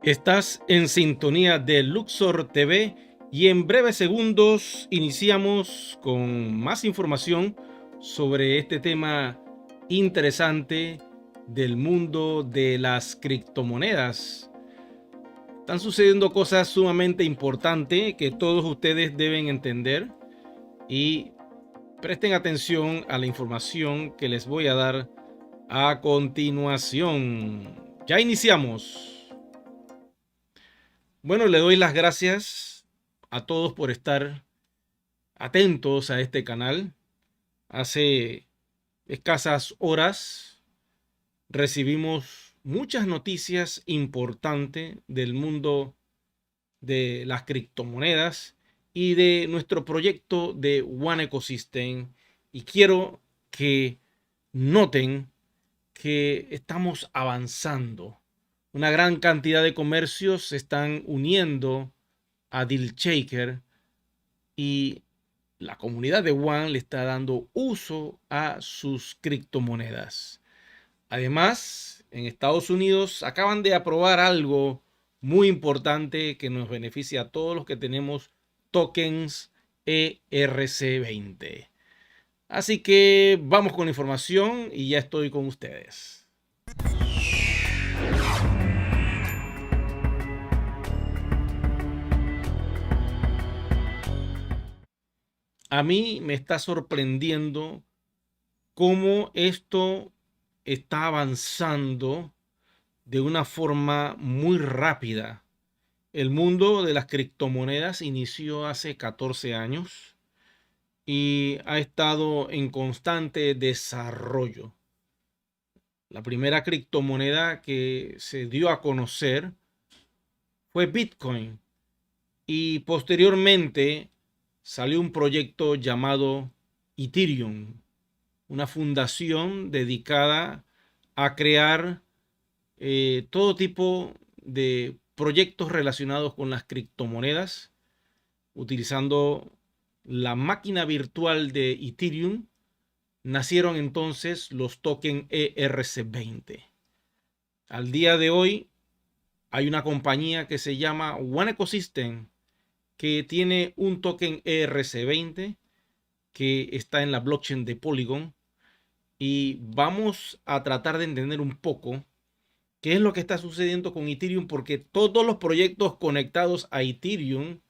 Estás en sintonía de Luxor TV y en breves segundos iniciamos con más información sobre este tema interesante del mundo de las criptomonedas. Están sucediendo cosas sumamente importantes que todos ustedes deben entender y presten atención a la información que les voy a dar a continuación. Ya iniciamos. Bueno, le doy las gracias a todos por estar atentos a este canal. Hace escasas horas recibimos muchas noticias importantes del mundo de las criptomonedas y de nuestro proyecto de One Ecosystem. Y quiero que noten que estamos avanzando. Una gran cantidad de comercios se están uniendo a DealShaker y la comunidad de One le está dando uso a sus criptomonedas. Además, en Estados Unidos acaban de aprobar algo muy importante que nos beneficia a todos los que tenemos tokens ERC20. Así que vamos con la información y ya estoy con ustedes. A mí me está sorprendiendo cómo esto está avanzando de una forma muy rápida. El mundo de las criptomonedas inició hace 14 años y ha estado en constante desarrollo. La primera criptomoneda que se dio a conocer fue Bitcoin y posteriormente salió un proyecto llamado Ethereum, una fundación dedicada a crear todo tipo de proyectos relacionados con las criptomonedas, utilizando la máquina virtual de Ethereum. Nacieron entonces los tokens ERC20. Al día de hoy hay una compañía que se llama One Ecosystem que tiene un token ERC20 que está en la blockchain de Polygon, y vamos a tratar de entender un poco qué es lo que está sucediendo con Ethereum, porque todos los proyectos conectados a Ethereum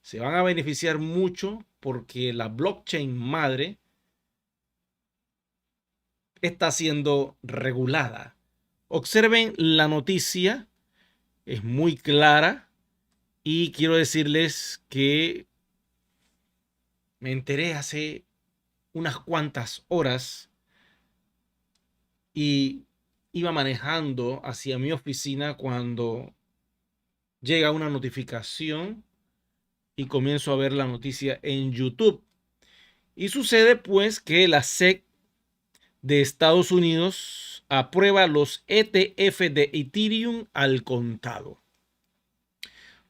se van a beneficiar mucho porque la blockchain madre está siendo regulada. Observen la noticia, es muy clara y quiero decirles que me enteré hace unas cuantas horas y iba manejando hacia mi oficina cuando llega una notificación y comienzo a ver la noticia en YouTube. Y sucede pues que la SEC de Estados Unidos aprueba los ETF de Ethereum al contado.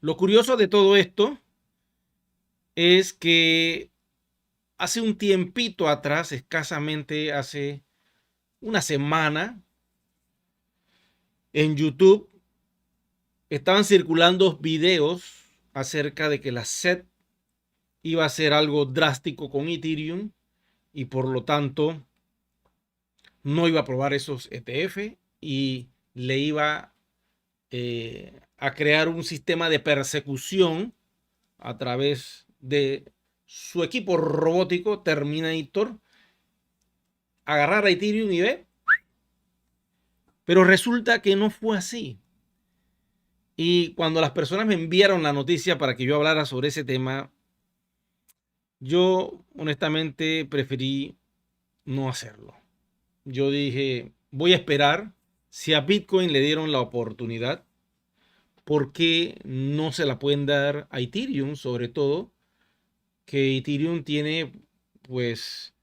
Lo curioso de todo esto es que hace un tiempito atrás, escasamente hace una semana, en YouTube estaban circulando videos acerca de que la SEC iba a hacer algo drástico con Ethereum y por lo tanto no iba a aprobar esos ETF y le iba a crear un sistema de persecución a través de su equipo robótico Terminator, agarrar a Ethereum y ve. Pero resulta que no fue así. Y cuando las personas me enviaron la noticia para que yo hablara sobre ese tema, yo honestamente preferí no hacerlo. Yo dije, voy a esperar. Si a Bitcoin le dieron la oportunidad, ¿por qué no se la pueden dar a Ethereum? Sobre todo que Ethereum tiene pues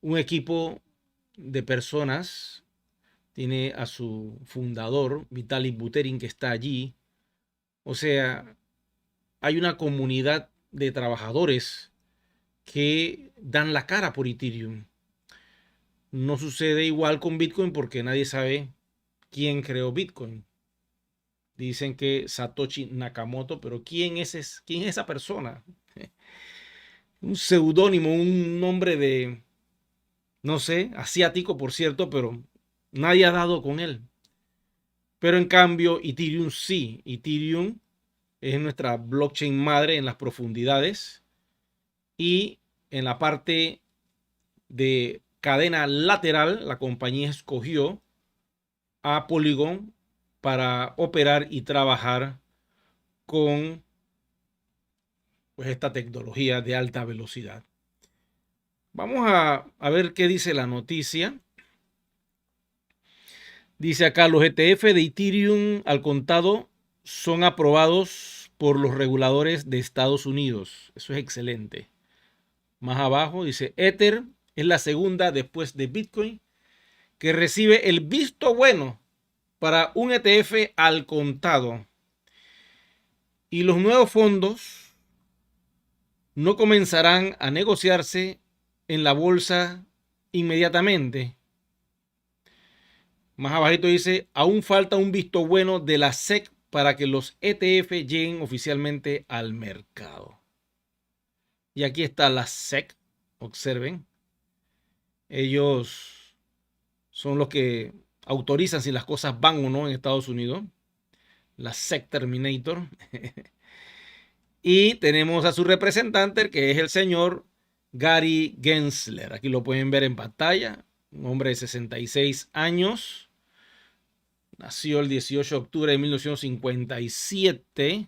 un equipo de personas, tiene a su fundador, Vitalik Buterin, que está allí. O sea, hay una comunidad de trabajadores que dan la cara por Ethereum. No sucede igual con Bitcoin porque nadie sabe quién creó Bitcoin. Dicen que Satoshi Nakamoto, pero quién es esa persona? Un seudónimo, un nombre de, no sé, asiático, por cierto, pero nadie ha dado con él. Pero en cambio, Ethereum sí. Ethereum es nuestra blockchain madre en las profundidades y en la parte de cadena lateral, la compañía escogió a Polygon para operar y trabajar con pues, esta tecnología de alta velocidad. Vamos a ver qué dice la noticia. Dice acá, los ETF de Ethereum al contado son aprobados por los reguladores de Estados Unidos. Eso es excelente. Más abajo dice, Ether es la segunda después de Bitcoin que recibe el visto bueno para un ETF al contado. Y los nuevos fondos no comenzarán a negociarse en la bolsa inmediatamente. Más abajito dice, aún falta un visto bueno de la SEC para que los ETF lleguen oficialmente al mercado. Y aquí está la SEC, observen. Ellos son los que autorizan si las cosas van o no en Estados Unidos. La SEC Terminator. Y tenemos a su representante, que es el señor Gary Gensler. Aquí lo pueden ver en pantalla. Un hombre de 66 años. Nació el 18 de octubre de 1957.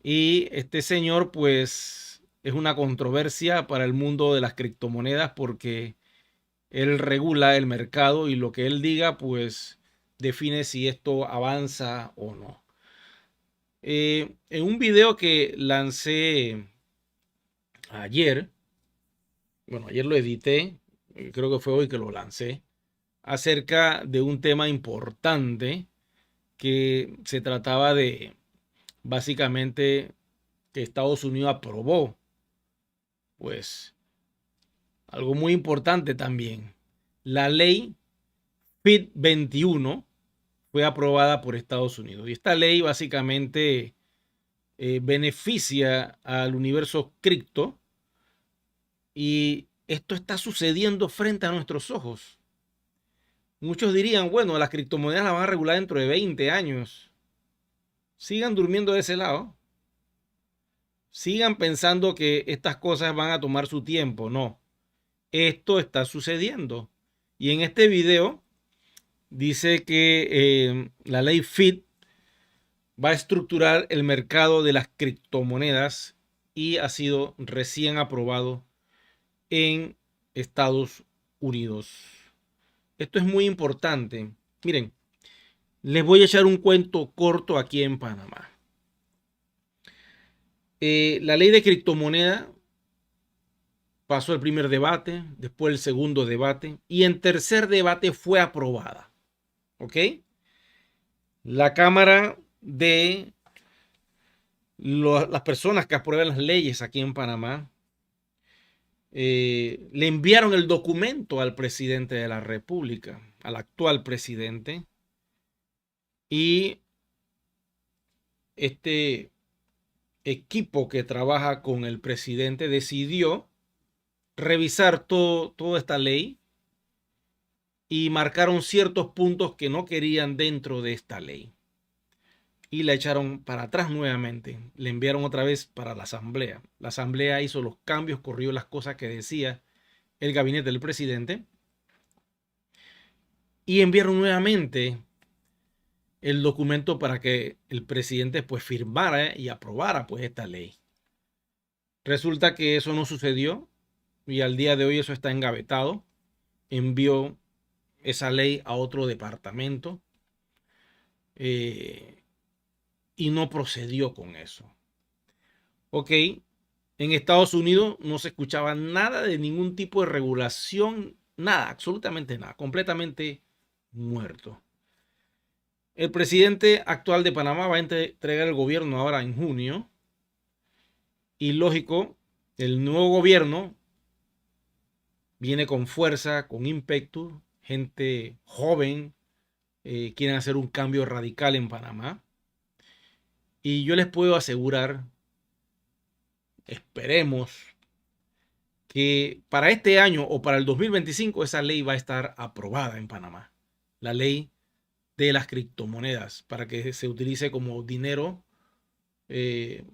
Y este señor, pues, es una controversia para el mundo de las criptomonedas porque él regula el mercado y lo que él diga, pues, define si esto avanza o no. En un video que lancé ayer, bueno, ayer lo edité, creo que fue hoy que lo lancé, acerca de un tema importante que se trataba de básicamente que Estados Unidos aprobó, pues algo muy importante también. La ley FIT 21 fue aprobada por Estados Unidos y esta ley básicamente beneficia al universo cripto y esto está sucediendo frente a nuestros ojos. Muchos dirían, bueno, las criptomonedas las van a regular dentro de 20 años. Sigan durmiendo de ese lado. Sigan pensando que estas cosas van a tomar su tiempo. No, esto está sucediendo. Y en este video dice que la ley FIT va a estructurar el mercado de las criptomonedas y ha sido recién aprobado en Estados Unidos. Esto es muy importante. Miren, les voy a echar un cuento corto aquí en Panamá. La ley de criptomoneda pasó el primer debate, después el segundo debate y en tercer debate fue aprobada. ¿Ok? La Cámara de las personas que aprueban las leyes aquí en Panamá le enviaron el documento al presidente de la República, al actual presidente, y este equipo que trabaja con el presidente decidió revisar toda esta ley y marcaron ciertos puntos que no querían dentro de esta ley. Y la echaron para atrás nuevamente. Le enviaron otra vez para la asamblea. La asamblea hizo los cambios, corrió las cosas que decía el gabinete del presidente. Y enviaron nuevamente el documento para que el presidente pues firmara y aprobara pues esta ley. Resulta que eso no sucedió y al día de hoy eso está engavetado. Envió esa ley a otro departamento y no procedió con eso. Ok, en Estados Unidos no se escuchaba nada de ningún tipo de regulación, nada, absolutamente nada, completamente muerto. El presidente actual de Panamá va a entregar el gobierno ahora en junio y lógico, el nuevo gobierno viene con fuerza, con ímpetu, gente joven, quieren hacer un cambio radical en Panamá. Y yo les puedo asegurar, esperemos, que para este año o para el 2025 esa ley va a estar aprobada en Panamá. La ley de las criptomonedas para que se utilice como dinero eh,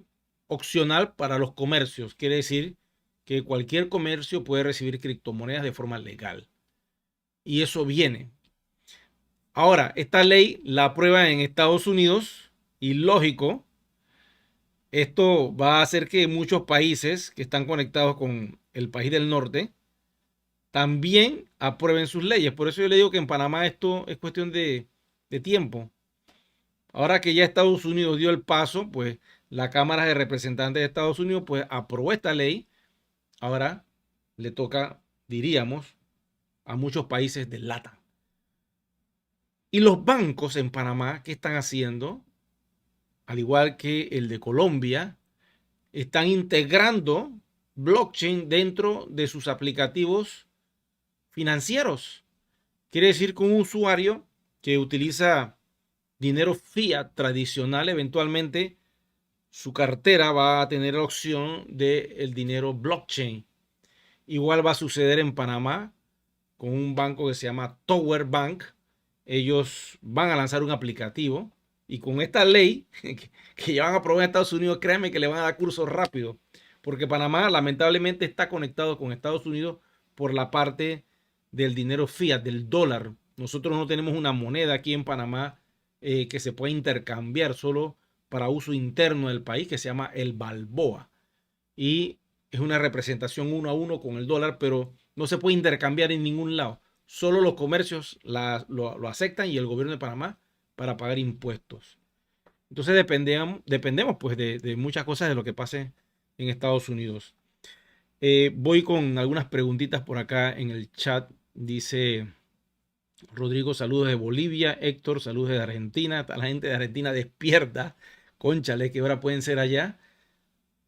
opcional para los comercios. Quiere decir que cualquier comercio puede recibir criptomonedas de forma legal. Y eso viene. Ahora, esta ley la aprueban en Estados Unidos y lógico, esto va a hacer que muchos países que están conectados con el país del norte también aprueben sus leyes. Por eso yo le digo que en Panamá esto es cuestión de tiempo. Ahora que ya Estados Unidos dio el paso, pues la Cámara de Representantes de Estados Unidos pues aprobó esta ley. Ahora le toca, diríamos, a muchos países del LATAM. Y los bancos en Panamá, ¿qué están haciendo? Al igual que el de Colombia, están integrando blockchain dentro de sus aplicativos financieros. Quiere decir que un usuario que utiliza dinero fiat tradicional, eventualmente su cartera va a tener la opción del dinero blockchain. Igual va a suceder en Panamá con un banco que se llama Tower Bank. Ellos van a lanzar un aplicativo y con esta ley que ya van a aprobar en Estados Unidos, créanme que le van a dar cursos rápido, porque Panamá lamentablemente está conectado con Estados Unidos por la parte del dinero fiat, del dólar. Nosotros no tenemos una moneda aquí en Panamá que se pueda intercambiar solo para uso interno del país, que se llama el balboa. Y es una representación uno a uno con el dólar, pero no se puede intercambiar en ningún lado. Solo los comercios lo aceptan y el gobierno de Panamá para pagar impuestos. Entonces dependemos pues de muchas cosas de lo que pase en Estados Unidos. Voy con algunas preguntitas por acá en el chat. Dice Rodrigo, saludos de Bolivia. Héctor, saludos de Argentina. Está la gente de Argentina despierta. Cónchale, ¿qué hora pueden ser allá?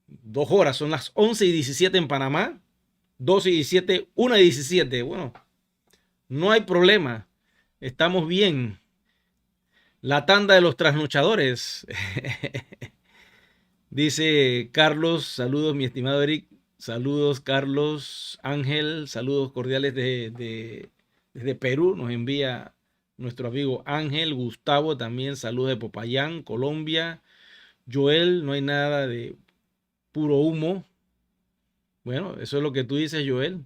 2 horas, son las 11:17 en Panamá. 12:17, 1:17. Bueno, no hay problema. Estamos bien. La tanda de los trasnochadores. Dice Carlos, saludos mi estimado Eric. Saludos Carlos, Ángel, saludos cordiales desde Perú. Nos envía nuestro amigo Ángel. Gustavo también, saludos de Popayán, Colombia. Joel, no hay nada de puro humo. Bueno, eso es lo que tú dices, Joel.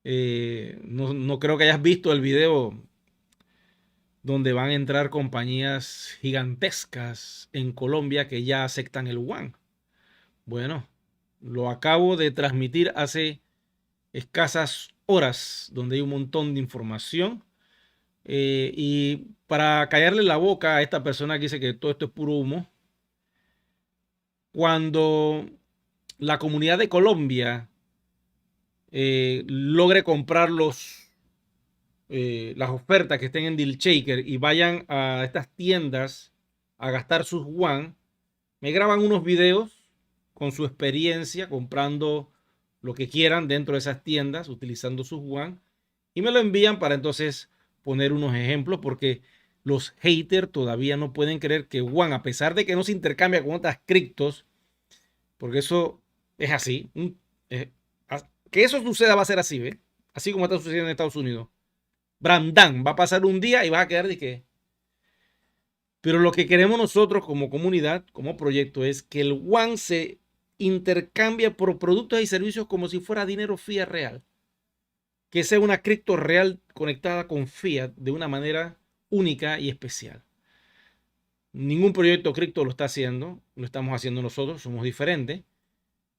No creo que hayas visto el video donde van a entrar compañías gigantescas en Colombia que ya aceptan el WAN. Bueno, lo acabo de transmitir hace escasas horas, donde hay un montón de información. Y para callarle la boca a esta persona que dice que todo esto es puro humo, cuando la comunidad de Colombia logre comprar las ofertas que estén en Deal Shaker y vayan a estas tiendas a gastar sus WAN, me graban unos videos con su experiencia comprando lo que quieran dentro de esas tiendas utilizando sus WAN y me lo envían para entonces poner unos ejemplos porque los haters todavía no pueden creer que WAN, a pesar de que no se intercambia con otras criptos, porque eso es así, que eso suceda va a ser así, ¿ve? Así como está sucediendo en Estados Unidos. Brandán, va a pasar un día y va a quedar de qué. Pero lo que queremos nosotros como comunidad, como proyecto, es que el WAN se intercambie por productos y servicios como si fuera dinero fiat real. Que sea una cripto real conectada con fiat de una manera única y especial. Ningún proyecto cripto lo está haciendo, lo estamos haciendo nosotros, somos diferentes.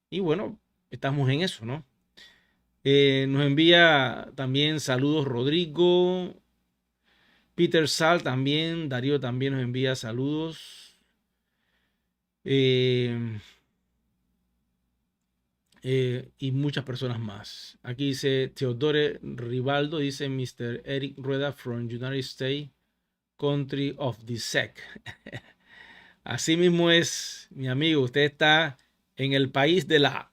Y bueno, estamos en eso, ¿no? Nos envía también saludos Rodrigo. Peter Sal también. Darío también nos envía saludos. Y muchas personas más. Aquí dice Teodore Rivaldo. Dice Mr. Eric Rueda from United States, Country of the SEC. Así mismo es, mi amigo. Usted está en el país de la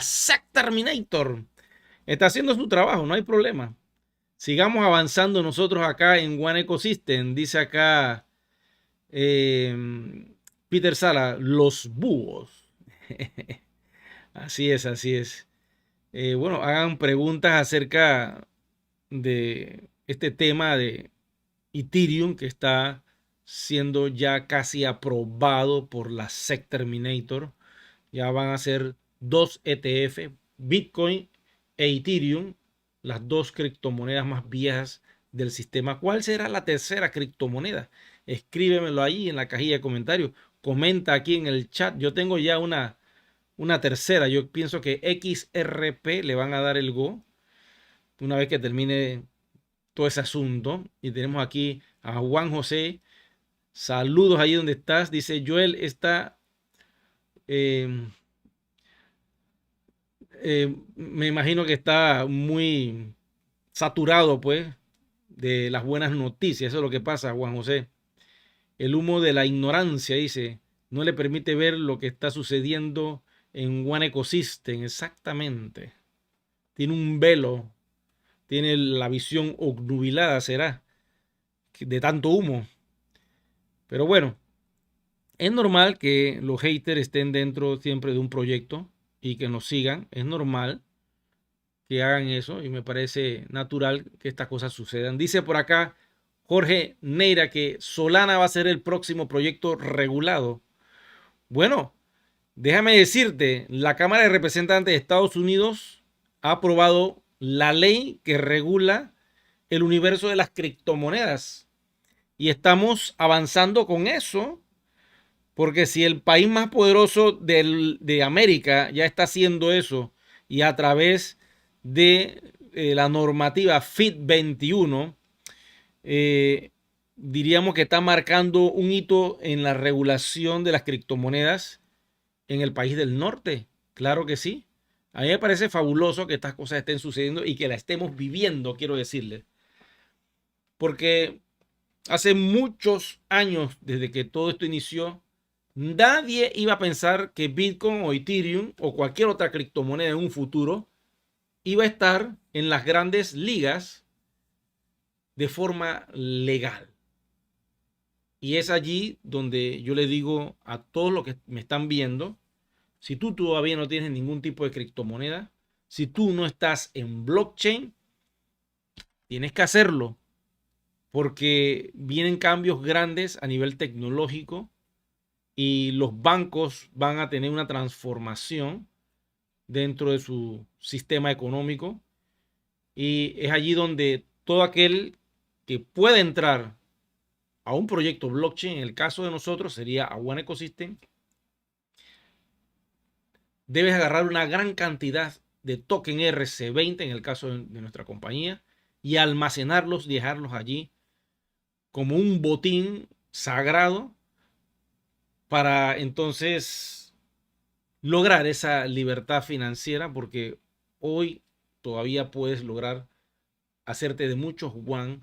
SEC Terminator. Está haciendo su trabajo, no hay problema. sigamos avanzando nosotros acá en One Ecosystem. Dice acá Peter Sala, los búhos. Así es, así es. Bueno, hagan preguntas acerca de este tema de Ethereum que está siendo ya casi aprobado por la SEC Terminator. Ya van a ser dos ETF, Bitcoin e Ethereum, las dos criptomonedas más viejas del sistema. ¿Cuál será la tercera criptomoneda? Escríbemelo ahí en la cajilla de comentarios. Comenta aquí en el chat. Yo tengo ya una tercera. Yo pienso que XRP le van a dar el go una vez que termine todo ese asunto. Y tenemos aquí a Juan José. Saludos ahí donde estás. Dice Joel está... Eh, me imagino que está muy saturado, pues, de las buenas noticias. Eso es lo que pasa, Juan José. El humo de la ignorancia, dice, no le permite ver lo que está sucediendo en One Ecosystem. Exactamente. Tiene un velo, tiene la visión obnubilada, será, de tanto humo. Pero bueno, es normal que los haters estén dentro siempre de un proyecto y que nos sigan. Es normal que hagan eso y me parece natural que estas cosas sucedan. Dice por acá Jorge Neira que Solana va a ser el próximo proyecto regulado. Bueno, déjame decirte, la Cámara de Representantes de Estados Unidos ha aprobado la ley que regula el universo de las criptomonedas y estamos avanzando con eso. Porque si el país más poderoso de América ya está haciendo eso y a través de la normativa FIT 21, diríamos que está marcando un hito en la regulación de las criptomonedas en el país del norte. Claro que sí. A mí me parece fabuloso que estas cosas estén sucediendo y que la estemos viviendo, quiero decirles. Porque hace muchos años, desde que todo esto inició, nadie iba a pensar que Bitcoin o Ethereum o cualquier otra criptomoneda en un futuro iba a estar en las grandes ligas de forma legal. Y es allí donde yo le digo a todos los que me están viendo, si tú todavía no tienes ningún tipo de criptomoneda, si tú no estás en blockchain, tienes que hacerlo porque vienen cambios grandes a nivel tecnológico y los bancos van a tener una transformación dentro de su sistema económico y es allí donde todo aquel que pueda entrar a un proyecto blockchain, en el caso de nosotros sería a One Ecosystem, debes agarrar una gran cantidad de token RC20 en el caso de nuestra compañía y almacenarlos y dejarlos allí como un botín sagrado para entonces lograr esa libertad financiera, porque hoy todavía puedes lograr hacerte de muchos one.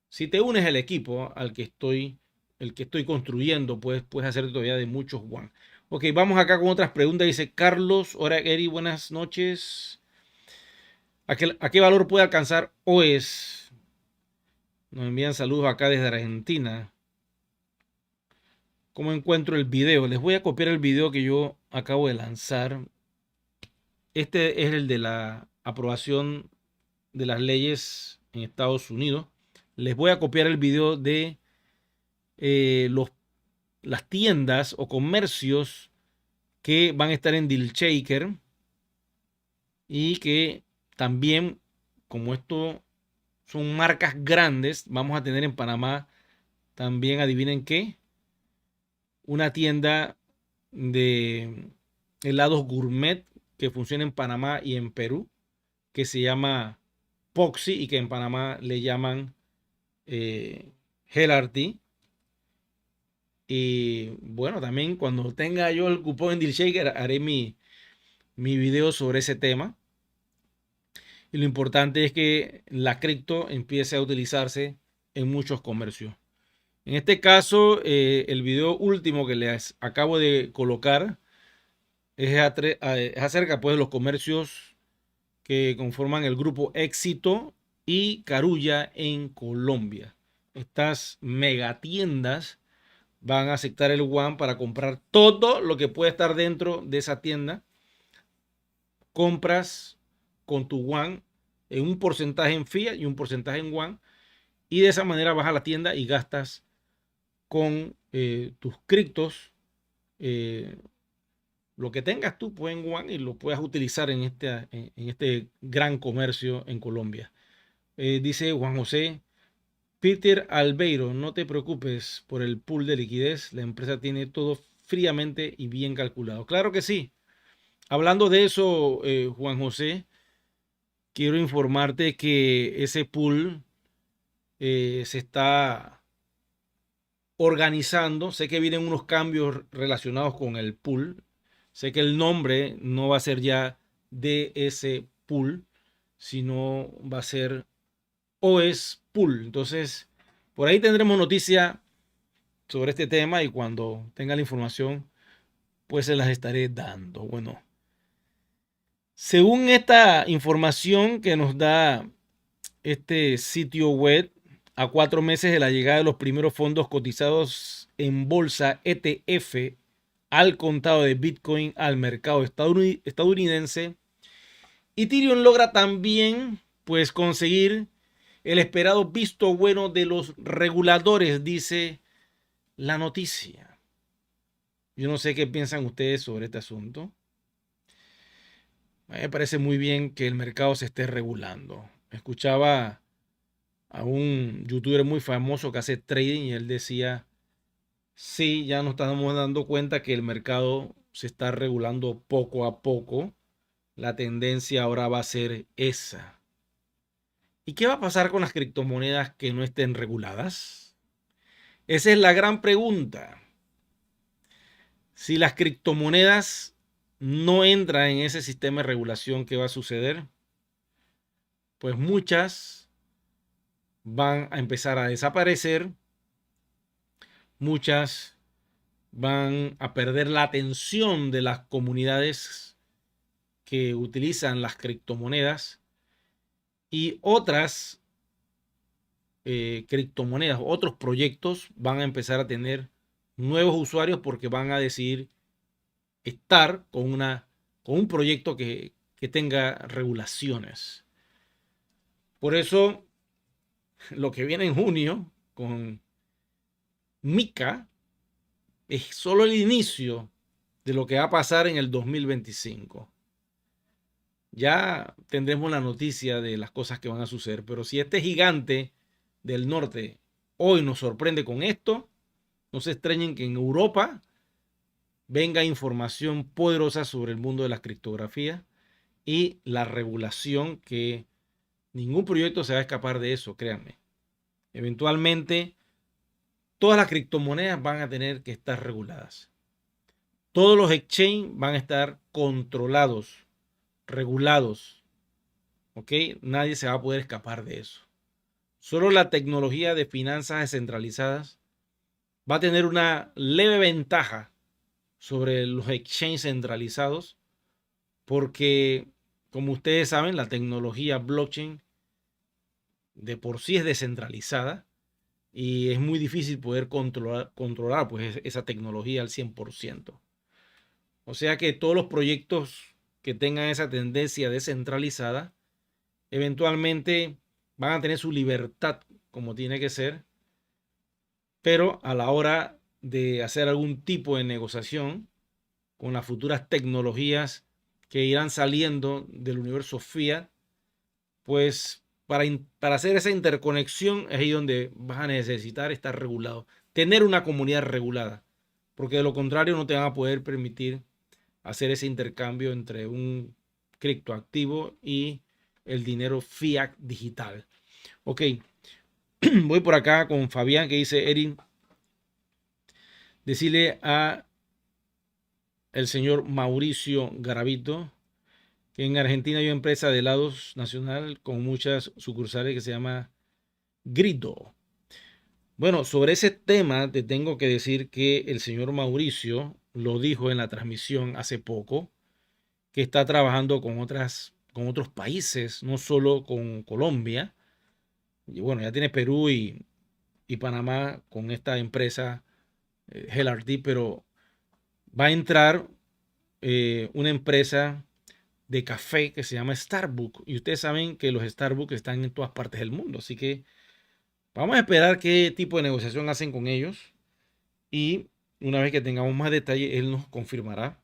Si te unes al equipo el que estoy construyendo, pues puedes hacerte todavía de muchos one. Ok, vamos acá con otras preguntas. Dice Carlos, hola Eri, buenas noches. ¿A qué valor puede alcanzar OES? Nos envían saludos acá desde Argentina. ¿Cómo encuentro el video? Les voy a copiar el video que yo acabo de lanzar. Este es el de la aprobación de las leyes en Estados Unidos. Les voy a copiar el video de las tiendas o comercios que van a estar en Deal Shaker y que también, como esto son marcas grandes, vamos a tener en Panamá también, adivinen qué, una tienda de helados gourmet que funciona en Panamá y en Perú, que se llama Poxy y que en Panamá le llaman Gelarty. Y bueno, también cuando tenga yo el cupón en DealShaker haré mi video sobre ese tema. Y lo importante es que la cripto empiece a utilizarse en muchos comercios. En este caso, el video último que les acabo de colocar es acerca pues, de los comercios que conforman el grupo Éxito y Carulla en Colombia. Estas megatiendas van a aceptar el WAN para comprar todo lo que puede estar dentro de esa tienda. Compras con tu WAN en un porcentaje en fiat y un porcentaje en WAN, y de esa manera vas a la tienda y gastas con tus criptos lo que tengas tú pues, en WAN, y lo puedas utilizar en este gran comercio en Colombia. Dice Juan José: Peter Albeiro, no te preocupes por el pool de liquidez, la empresa tiene todo fríamente y bien calculado. Claro que sí. Hablando de eso, Juan José, quiero informarte que ese pool se está organizando. Sé que vienen unos cambios relacionados con el pool. Sé que el nombre no va a ser ya de ese pool, sino va a ser OS Pool. Entonces, por ahí tendremos noticia sobre este tema, y cuando tenga la información, pues se las estaré dando. Bueno, según esta información que nos da este sitio web, a 4 meses de la llegada de los primeros fondos cotizados en bolsa ETF al contado de Bitcoin al mercado estadounidense, Ethereum logra también pues conseguir el esperado visto bueno de los reguladores, dice la noticia. Yo no sé qué piensan ustedes sobre este asunto. Me parece muy bien que el mercado se esté regulando. Escuchaba a un youtuber muy famoso que hace trading y él decía: sí, ya nos estamos dando cuenta que el mercado se está regulando poco a poco. La tendencia ahora va a ser esa. ¿Y qué va a pasar con las criptomonedas que no estén reguladas? Esa es la gran pregunta. Si las criptomonedas no entran en ese sistema de regulación, ¿qué va a suceder? Pues muchas van a empezar a desaparecer, muchas van a perder la atención de las comunidades que utilizan las criptomonedas, y otras criptomonedas, otros proyectos van a empezar a tener nuevos usuarios porque van a decidir estar con un proyecto que tenga regulaciones. Por eso, lo que viene en junio con Mica es solo el inicio de lo que va a pasar en el 2025. Ya tendremos la noticia de las cosas que van a suceder, pero si este gigante del norte hoy nos sorprende con esto, no se extrañen que en Europa venga información poderosa sobre el mundo de la criptografía y la regulación, que ningún proyecto se va a escapar de eso, créanme. Eventualmente, todas las criptomonedas van a tener que estar reguladas. Todos los exchanges van a estar controlados, regulados. ¿Ok? Nadie se va a poder escapar de eso. Solo la tecnología de finanzas descentralizadas va a tener una leve ventaja sobre los exchanges centralizados, porque, como ustedes saben, la tecnología blockchain de por sí es descentralizada y es muy difícil poder controlar pues, esa tecnología al 100%. O sea que todos los proyectos que tengan esa tendencia descentralizada eventualmente van a tener su libertad como tiene que ser, pero a la hora de hacer algún tipo de negociación con las futuras tecnologías que irán saliendo del universo Fiat, pues para hacer esa interconexión es ahí donde vas a necesitar estar regulado, tener una comunidad regulada, porque de lo contrario no te van a poder permitir hacer ese intercambio entre un criptoactivo y el dinero fiat digital. Ok, voy por acá con Fabián, que dice: Erin, decirle a el señor Mauricio Garavito que en Argentina hay una empresa de helados nacional con muchas sucursales que se llama Grito. Bueno, sobre ese tema te tengo que decir que el señor Mauricio lo dijo en la transmisión hace poco, que está trabajando con otras con otros países, no solo con Colombia. Y bueno, ya tiene Perú y Panamá con esta empresa GLRT, pero va a entrar una empresa de café que se llama Starbucks. Y ustedes saben que los Starbucks están en todas partes del mundo. Así que vamos a esperar qué tipo de negociación hacen con ellos. Y una vez que tengamos más detalle, él nos confirmará.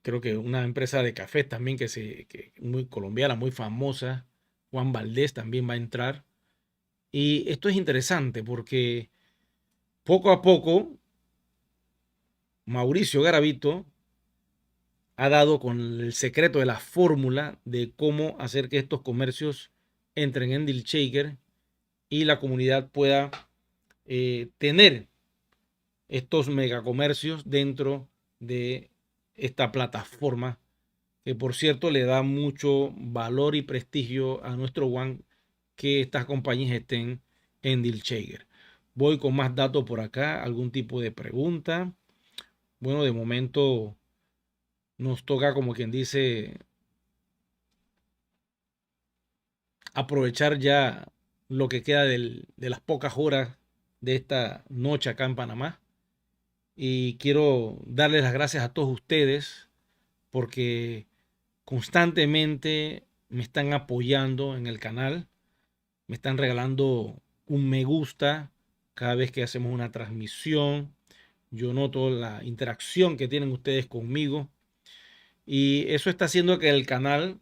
Creo que una empresa de café también que muy colombiana, muy famosa, Juan Valdés también va a entrar. Y esto es interesante porque poco a poco Mauricio Garavito ha dado con el secreto de la fórmula de cómo hacer que estos comercios entren en DealShaker y la comunidad pueda tener estos megacomercios dentro de esta plataforma que, por cierto, le da mucho valor y prestigio a nuestro One que estas compañías estén en DealShaker. Voy con más datos por acá, algún tipo de pregunta. Bueno, de momento nos toca, como quien dice, aprovechar ya lo que queda de las pocas horas de esta noche acá en Panamá. Y quiero darles las gracias a todos ustedes porque constantemente me están apoyando en el canal, me están regalando un me gusta cada vez que hacemos una transmisión. Yo noto la interacción que tienen ustedes conmigo y eso está haciendo que el canal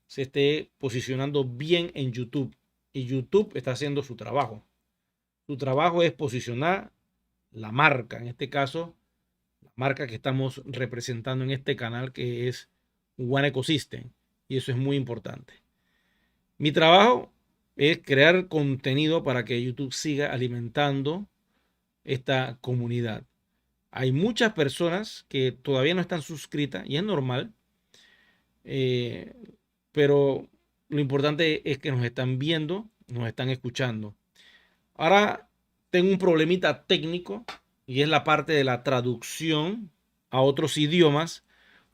se esté posicionando bien en YouTube. Y YouTube está haciendo su trabajo. Su trabajo es posicionar la marca, en este caso, la marca que estamos representando en este canal, que es One Ecosystem. Y eso es muy importante. Mi trabajo es crear contenido para que YouTube siga alimentando esta comunidad. Hay muchas personas que todavía no están suscritas y es normal, eh, pero lo importante es que nos están viendo, nos están escuchando. Ahora tengo un problemita técnico y es la parte de la traducción a otros idiomas,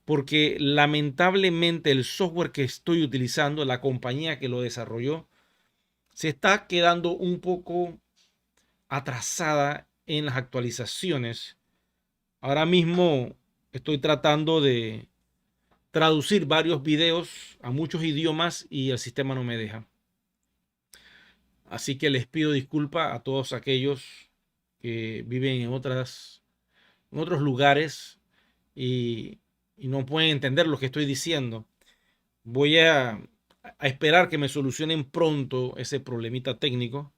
porque lamentablemente el software que estoy utilizando, la compañía que lo desarrolló, se está quedando un poco atrasada en las actualizaciones. Ahora mismo estoy tratando de traducir varios videos a muchos idiomas y el sistema no me deja. Así que les pido disculpas a todos aquellos que viven en otros lugares y, y no pueden entender lo que estoy diciendo. Voy a esperar que me solucionen pronto ese problemita técnico.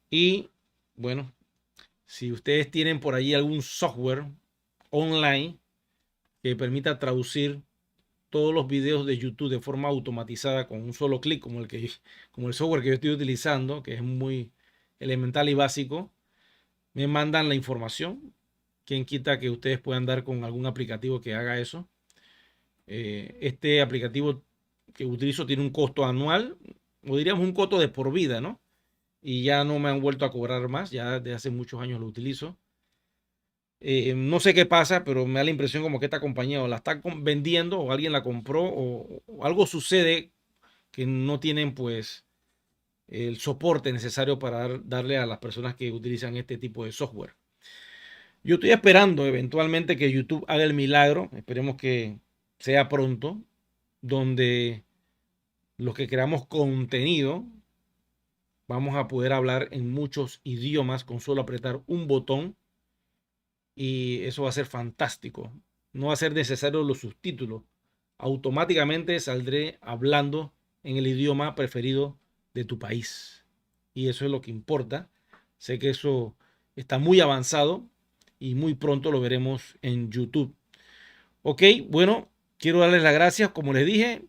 Y bueno, si ustedes tienen por ahí algún software online que permita traducir todos los videos de YouTube de forma automatizada con un solo clic, como el software que yo estoy utilizando, que es muy elemental y básico, me mandan la información. Quien quita que ustedes puedan dar con algún aplicativo que haga eso. Este aplicativo que utilizo tiene un costo anual, o diríamos un costo de por vida, ¿no? Y ya no me han vuelto a cobrar más, ya desde hace muchos años lo utilizo. No sé qué pasa, pero me da la impresión como que esta compañía o la está vendiendo o alguien la compró o algo sucede que no tienen pues el soporte necesario para darle a las personas que utilizan este tipo de software. Yo estoy esperando eventualmente que YouTube haga el milagro, esperemos que sea pronto, donde los que creamos contenido vamos a poder hablar en muchos idiomas con solo apretar un botón y eso va a ser fantástico. No va a ser necesario los subtítulos. Automáticamente saldré hablando en el idioma preferido de tu país. Y eso es lo que importa. Sé que eso está muy avanzado y muy pronto lo veremos en YouTube. Ok, bueno, quiero darles las gracias. Como les dije,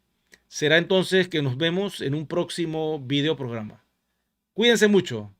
será entonces que nos vemos en un próximo video programa. Cuídense mucho.